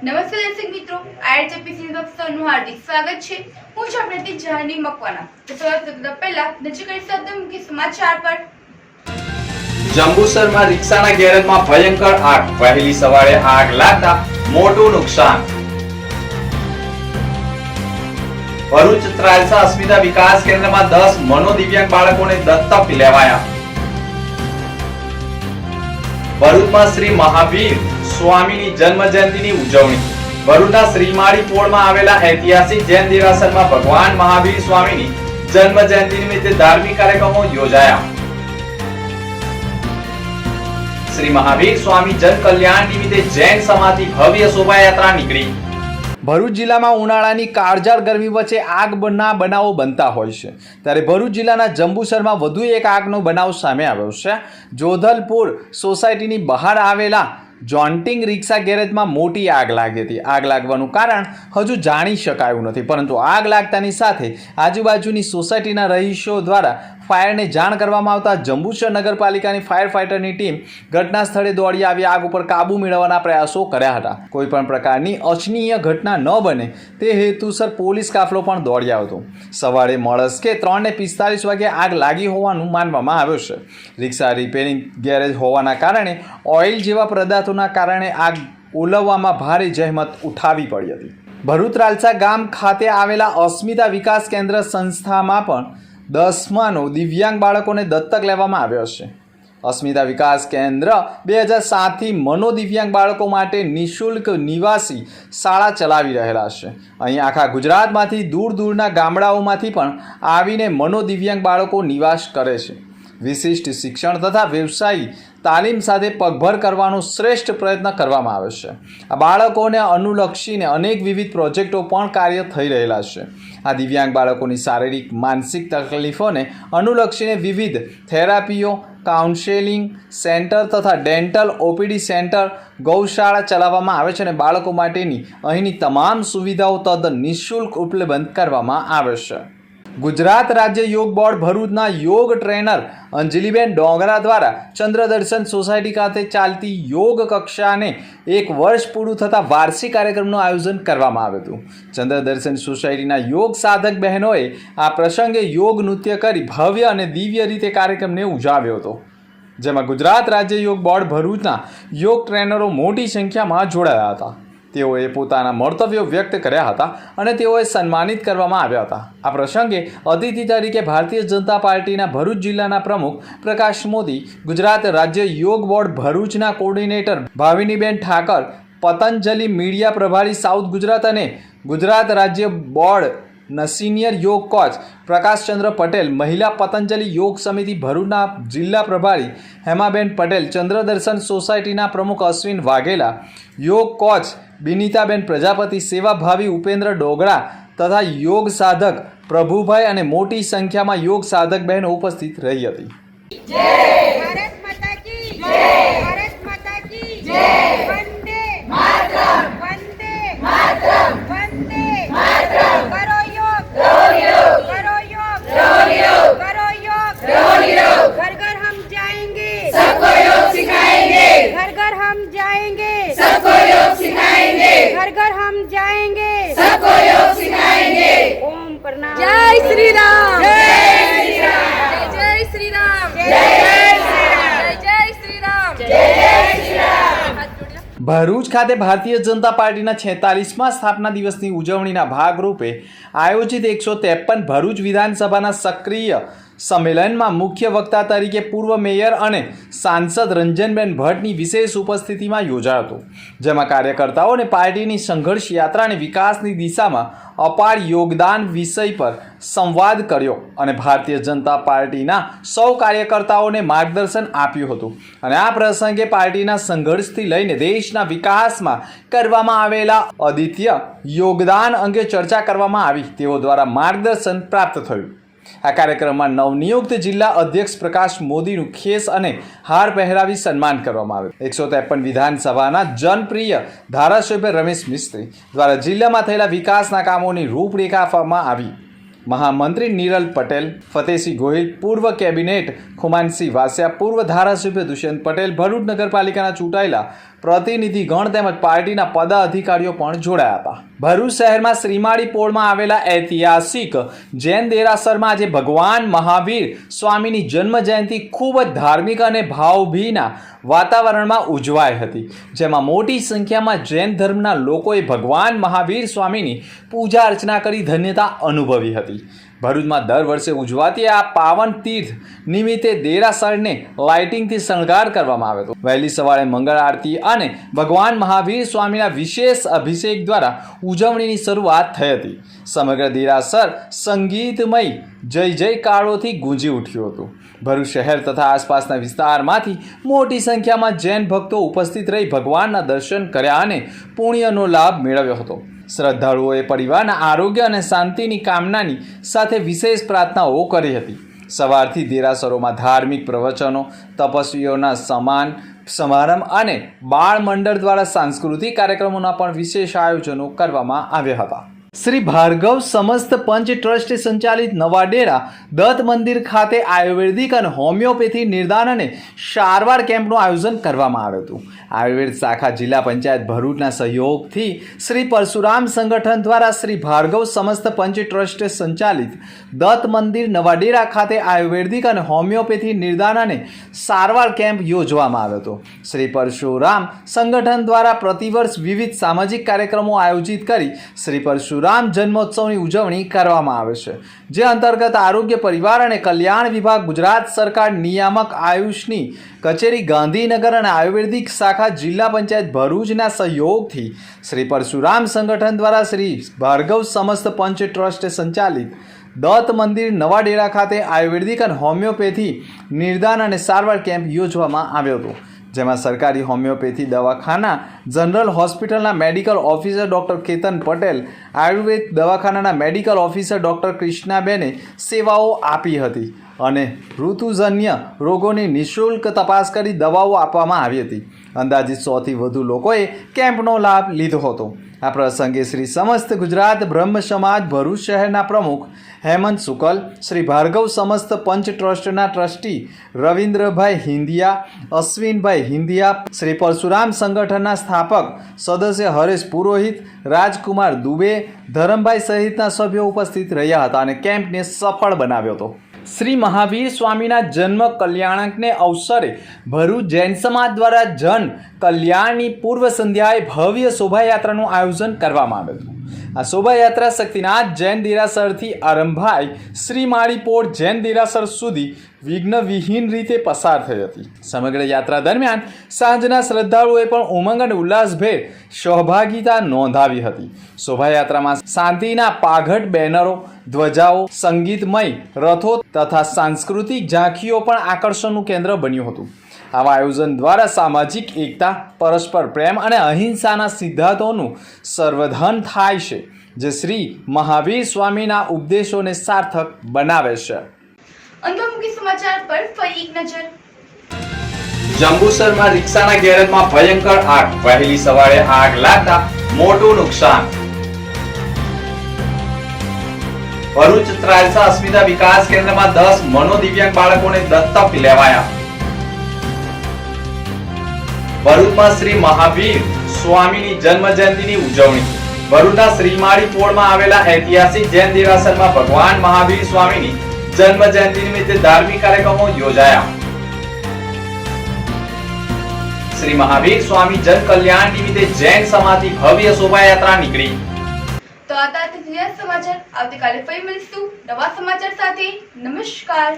નમસ્તે દર્શક મિત્રો, આઈઆરજેપીસી ન્યૂઝનું હાર્દિક સ્વાગત છે। હું છું આપણી જાની મકવાના। તો સૌથી પહેલા નજર કરી શબ્દ મુખ્ય સમાચાર પર। જંબુસરમાં રિક્ષાના ગેરેજમાં ભયંકર આગ, વહેલી સવારે આગ લાગતા મોટું નુકસાન। ભરૂચ ત્રાલસા અસ્મિતા વિકાસ કેન્દ્રમાં 10 મનોદિવ્યાંગ બાળકોને દત્તક લેવાયા। ભરૂચમાં શ્રી મહાવીર સ્વામીની જન્મ જયંતિની ઉજવણી। ભરૂચના શ્રીમાળી પોળમાં આવેલા ઐતિહાસિક જૈન દેરાસરમાં ભગવાન મહાવીર સ્વામીની જન્મ જયંતિ નિમિત્તે ધાર્મિક કાર્યક્રમો યોજાયા। શ્રી મહાવીર સ્વામી જન કલ્યાણ નિમિત્તે જૈન સમાજની ભવ્ય શોભાયાત્રા નીકળી। ભરૂચ જિલ્લામાં ઉનાળાની કાળઝાળ ગરમી વચ્ચે આગના બનાવો બનતા હોય છે, ત્યારે ભરૂચ જિલ્લાના જંબુસરમાં વધુ એક આગનો બનાવ સામે આવ્યો છે। જોધલપુર સોસાયટીની બહાર આવેલા જોન્ટિંગ રિક્ષા ગેરેજમાં મોટી આગ લાગી હતી। આગ લાગવાનું કારણ હજુ જાણી શકાયું નથી, પરંતુ આગ લાગતાની સાથે આજુબાજુની સોસાયટીના રહીશો દ્વારા ફાયરને જાણ કરવામાં આવતા જંબુસર નગરપાલિકાની ફાયર ફાઇટરની ટીમ ઘટના સ્થળે દોડી આવી આગ ઉપર કાબુ મેળવવાના પ્રયાસો કર્યા હતા। કોઈપણ પ્રકારની અનિચ્છનીય ઘટના ન બને તે હેતુસર પોલીસ કાફલો પણ દોડ્યો હતો। સવારે મળસ્કે 3:45 વાગે આગ લાગી હોવાનું માનવામાં આવ્યું છે। રિક્ષા રિપેરિંગ ગેરેજ હોવાના કારણે ઓઇલ જેવા પદાર્થોના કારણે આગ ઓલવવામાં ભારે જહેમત ઉઠાવવી પડી હતી। ભરૂચ ત્રાલસા ગામ ખાતે આવેલા અસ્મિતા વિકાસ કેન્દ્ર સંસ્થામાં પણ 10 મનોદિવ્યાંગ બાળકોને દત્તક લેવામાં આવ્યો છે। અસ્મિતા વિકાસ કેન્દ્ર 2007થી મનોદિવ્યાંગ બાળકો માટે નિઃશુલ્ક નિવાસી શાળા ચલાવી રહેલા છે। અહીં આખા ગુજરાતમાંથી દૂર દૂરના ગામડાઓમાંથી પણ આવીને મનોદિવ્યાંગ બાળકો નિવાસ કરે છે। વિશિષ્ટ શિક્ષણ તથા વ્યવસાયી તાલીમ સાથે પગભર કરવાનો શ્રેષ્ઠ પ્રયત્ન કરવામાં આવે છે। આ બાળકોને અનુલક્ષીને અનેક વિવિધ પ્રોજેક્ટો પણ કાર્ય થઈ રહેલા છે। આ દિવ્યાંગ બાળકોની શારીરિક માનસિક તકલીફોને અનુલક્ષીને વિવિધ થેરાપીઓ, કાઉન્સેલિંગ સેન્ટર તથા ડેન્ટલ ઓપીડી સેન્ટર, ગૌશાળા ચલાવવામાં આવે છે અને બાળકો માટેની અહીંની તમામ સુવિધાઓ તદ્દન નિઃશુલ્ક ઉપલબ્ધ કરવામાં આવે છે। ગુજરાત રાજ્ય યોગ બોર્ડ ભરૂચના યોગ ટ્રેનર અંજલિબેન ડોંગરા દ્વારા ચંદ્રદર્શન સોસાયટી ખાતે ચાલતી યોગ કક્ષાને 1 વર્ષ પૂરું થતાં વાર્ષિક કાર્યક્રમનું આયોજન કરવામાં આવ્યું હતું। ચંદ્રદર્શન સોસાયટીના યોગ સાધક બહેનોએ આ પ્રસંગે યોગ નૃત્ય કરી ભવ્ય અને દિવ્ય રીતે કાર્યક્રમને ઉજવ્યો હતો, જેમાં ગુજરાત રાજ્ય યોગ બોર્ડ ભરૂચના યોગ ટ્રેનરો મોટી સંખ્યામાં જોડાયા હતા। તેઓએ પોતાના મંતવ્યો વ્યક્ત કર્યા હતા અને તેઓએ સન્માનિત કરવામાં આવ્યા હતા। આ પ્રસંગે અતિથિ તરીકે ભારતીય જનતા પાર્ટીના ભરૂચ જિલ્લાના પ્રમુખ પ્રકાશ મોદી, ગુજરાત રાજ્ય યોગ બોર્ડ ભરૂચના કોર્ડિનેટર ભાવિનીબેન ઠાકર, પતંજલિ મીડિયા પ્રભારી સાઉથ ગુજરાત અને ગુજરાત રાજ્ય બોર્ડના સિનિયર યોગ કોચ પ્રકાશચંદ્ર પટેલ, મહિલા પતંજલિ યોગ સમિતિ ભરૂચના જિલ્લા પ્રભારી હેમાબેન પટેલ, ચંદ્રદર્શન સોસાયટીના પ્રમુખ અશ્વિન વાઘેલા, યોગ કોચ બિનિતાબેન પ્રજાપતિ, સેવાભાવી ઉપેન્દ્ર ડોગરા તથા યોગ સાધક પ્રભુભાઈ અને મોટી સંખ્યામાં યોગ સાધક બહેનો ઉપસ્થિત રહી હતી। भारत माता की जय, भारत माता की जय, वंदे मातरम, वंदे मातरम, वंदे मातरम। करो योग, करो योग, करो योग, करो योग, करो योग, करो योग। घर घर हम जाएंगे, सबको योग सिखाएंगे। घर घर हम जाएंगे, सबको योग सिखाएंगे। घर घर हम जाएंगे, सबको योग सिखाएंगे। ओम प्रणाम। जय श्री राम, जय श्री राम, जय श्री राम, जय श्री राम, जय श्री राम, जय श्री राम। ભરૂચ ખાતે ભારતીય જનતા પાર્ટીના 46મા સ્થાપના દિવસની ઉજવણીના ભાગરૂપે આયોજિત 153 ભરૂચ વિધાનસભાના સક્રિય સંમેલનમાં મુખ્ય વક્તા તરીકે પૂર્વ મેયર અને સાંસદ રંજનબેન ભટ્ટની વિશેષ ઉપસ્થિતિમાં યોજાયો હતો, જેમાં કાર્યકર્તાઓને પાર્ટીની સંઘર્ષ યાત્રા અને વિકાસની દિશામાં અપાર યોગદાન વિષય પર સંવાદ કર્યો અને ભારતીય જનતા પાર્ટીના સૌ કાર્યકર્તાઓને માર્ગદર્શન આપ્યું હતું અને આ પ્રસંગે પાર્ટીના સંઘર્ષથી લઈને દેશના વિકાસમાં કરવામાં આવેલા અદ્વિતીય યોગદાન અંગે ચર્ચા કરવામાં આવી। તેઓ દ્વારા માર્ગદર્શન પ્રાપ્ત થયું। આ કાર્યક્રમમાં નવનિયુક્ત જિલ્લા અધ્યક્ષ પ્રકાશ મોદીનું ખેસ અને હાર પહેરાવી સન્માન કરવામાં આવ્યું। 153 વિધાનસભાના જનપ્રિય ધારાસભ્ય રમેશ મિસ્ત્રી દ્વારા જિલ્લામાં થયેલા વિકાસના કામોની રૂપરેખા આપવામાં આવી। महामंत्री नीरल पटेल, फतेहसिंह गोहिल, पूर्व कैबिनेट खुमानसिंह वासिया, पूर्व धारासभ्य दुष्यंत पटेल, भरूच नगरपालिकाना चूंटायेला પ્રતિનિધિગણ તેમજ પાર્ટીના પદાધિકારીઓ પણ જોડાયા હતા. ભરૂચ શહેરમાં શ્રીમાળી પોળમાં આવેલા ઐતિહાસિક જૈન દેરાસરમાં આજે ભગવાન મહાવીર સ્વામીની જન્મ જયંતિ ખૂબ જ ધાર્મિક અને ભાવભીના વાતાવરણમાં ઉજવાઈ હતી, જેમાં મોટી સંખ્યામાં જૈન ધર્મના લોકોએ ભગવાન મહાવીર સ્વામીની પૂજા અર્ચના કરી ધન્યતા અનુભવી હતી. ભરૂચમાં દર વર્ષે ઉજવાતી આ પાવન તીર્થ નિમિત્તે દેરાસરને લાઇટિંગથી શણગાર કરવામાં આવ્યો હતો. વહેલી સવારે મંગળ આરતી અને ભગવાન મહાવીર સ્વામીના વિશેષ અભિષેક દ્વારા ઉજવણીની શરૂઆત થઈ હતી. સમગ્ર દેરાસર સંગીતમય જય જયકારોથી ગુંજી ઉઠ્યું હતું. ભરૂચ શહેર તથા આસપાસના વિસ્તારમાંથી મોટી સંખ્યામાં જૈન ભક્તો ઉપસ્થિત રહી ભગવાનના દર્શન કર્યા અને પુણ્યનો લાભ મેળવ્યો હતો. શ્રદ્ધાળુઓએ પરિવારના આરોગ્ય અને શાંતિની કામનાની સાથે વિશેષ પ્રાર્થનાઓ કરી હતી. સવારથી દેરાસરોમાં ધાર્મિક પ્રવચનો, તપસ્વીઓના સમારંભ અને બાળ મંડળ દ્વારા સાંસ્કૃતિક કાર્યક્રમોના પણ વિશેષ આયોજનો કરવામાં આવ્યા હતા. શ્રી ભાર્ગવ સમસ્ત પંચ ટ્રસ્ટ સંચાલિત નવા ડેરા દત્ત મંદિર ખાતે આયુર્વેદિક અને હોમિયોપેથી નિદાન અને સારવાર કેમ્પનું આયોજન કરવામાં આવ્યું હતું. આયુર્વેદ શાખા જિલ્લા પંચાયત ભરૂચના સહયોગથી શ્રી પરશુરામ સંગઠન દ્વારા શ્રી ભાર્ગવ સમસ્ત પંચ ટ્રસ્ટ સંચાલિત દત્ત મંદિર નવા ડેરા ખાતે આયુર્વેદિક અને હોમિયોપેથી નિદાન અને સારવાર કેમ્પ યોજવામાં આવ્યો હતો. શ્રી પરશુરામ સંગઠન દ્વારા પ્રતિવર્ષ વિવિધ સામાજિક કાર્યક્રમો આયોજિત કરી શ્રી પરશુરામ જન્મોત્સવની ઉજવણી કરવામાં આવે છે, જે અંતર્ગત આરોગ્ય પરિવાર અને કલ્યાણ વિભાગ, ગુજરાત સરકાર નિયામક આયુષની કચેરી ગાંધીનગર અને આયુર્વેદિક શાખા જિલ્લા પંચાયત ભરૂચના સહયોગથી શ્રી પરશુરામ સંગઠન દ્વારા શ્રી ભાર્ગવ સમસ્ત પંચ ટ્રસ્ટ સંચાલિત દત્ત મંદિર નવા ડેરા ખાતે આયુર્વેદિક અને હોમિયોપેથી નિદાન અને સારવાર કેમ્પ યોજવામાં આવ્યો હતો, જેમાં સરકારી હોમિયોપેથી દવાખાના જનરલ હોસ્પિટલના medical officer doctor Ketan Patel, Ayurveda દવાખાનાના મેડિકલ ઓફિસર ડૉક્ટર કૃષ્ણાબેને સેવાઓ આપી હતી અને ઋતુજન્ય રોગોની નિઃશુલ્ક તપાસ કરી દવાઓ આપવામાં આવી હતી. અંદાજિત 100થી વધુ લોકોએ કેમ્પનો લાભ લીધો હતો. આ પ્રસંગે શ્રી સમસ્ત ગુજરાત બ્રહ્મ સમાજ ભરૂચ શહેરના પ્રમુખ હેમંત શુકલ, શ્રી ભાર્ગવ સમસ્ત પંચ ટ્રસ્ટના ટ્રસ્ટી રવિન્દ્રભાઈ હિંદિયા, અશ્વિનભાઈ હિંદિયા, શ્રી પરશુરામ સંગઠનના સ્થાપક સદસ્ય હરેશ પુરોહિત, રાજકુમાર દુબે, ધરમભાઈ સહિતના સભ્યો ઉપસ્થિત રહ્યા હતા અને કેમ્પને સફળ બનાવ્યો હતો. શ્રી મહાવીર સ્વામીના જન્મ કલ્યાણકને અવસરે ભરૂચ જૈન સમાજ દ્વારા જન કલ્યાણની પૂર્વ સંધ્યાએ ભવ્ય શોભાયાત્રાનું આયોજન કરવામાં આવ્યું હતું. આ શોભાયાત્રા શક્તિનાથ જૈન દેરાસરથી આરંભાઈ શ્રીમાળી પોળ જૈન દેરાસર સુધી વિઘ્નવિહીન રીતે પસાર થઈ હતી. સમગ્ર યાત્રા દરમિયાન સાંજના શ્રદ્ધાળુઓએ પણ ઉમંગ અને ઉલ્લાસભેર સહભાગિતા નોંધાવી હતી. શોભાયાત્રામાં શાંતિના પાઘટ બેનરો, ધ્વજાઓ, સંગીતમય રથો તથા સાંસ્કૃતિક ઝાંખીઓ પણ આકર્ષણનું કેન્દ્ર બન્યું હતું. આવા આયોજન દ્વારા સામાજિક એકતા, પરસ્પર પ્રેમ અને અહિંસાના સિદ્ધાંતોનું સંવર્ધન થાય છે, જે શ્રી મહાવીર સ્વામીના ઉપદેશોને સાર્થક બનાવે છે. અંતર્મુખી સમાચાર પર ફરી એક નજર. જંબુસરમાં રિક્ષાના ગેરેજમાં ભયંકર આગ. વહેલી સવારે આગ લાગતા મોટું નુકસાન. ભરૂચ ત્રાલસા અસ્મિતા વિકાસ કેન્દ્રમાં 10 મનોદિવ્યાંગ બાળકોને દત્તક લેવાયા. ભરૂચમાં શ્રી મહાવીર સ્વામીની જન્મ જયંતિની ઉજવણી. ભરૂચના શ્રીમાળી પોળમાં આવેલા ઐતિહાસિક જૈન દેરાસરમાં ભગવાન મહાવીર સ્વામીની જન્મ જયંતિ નિમિત્તે ધાર્મિક કાર્યક્રમો યોજાયા. શ્રી મહાવીર સ્વામી જન કલ્યાણ નિમિત્તે જૈન સમાજની ભવ્ય શોભાયાત્રા નીકળી. તો આ હતા સમાચાર. આવતીકાલે ફરી મળીશું નવા સમાચાર સાથે. નમસ્કાર.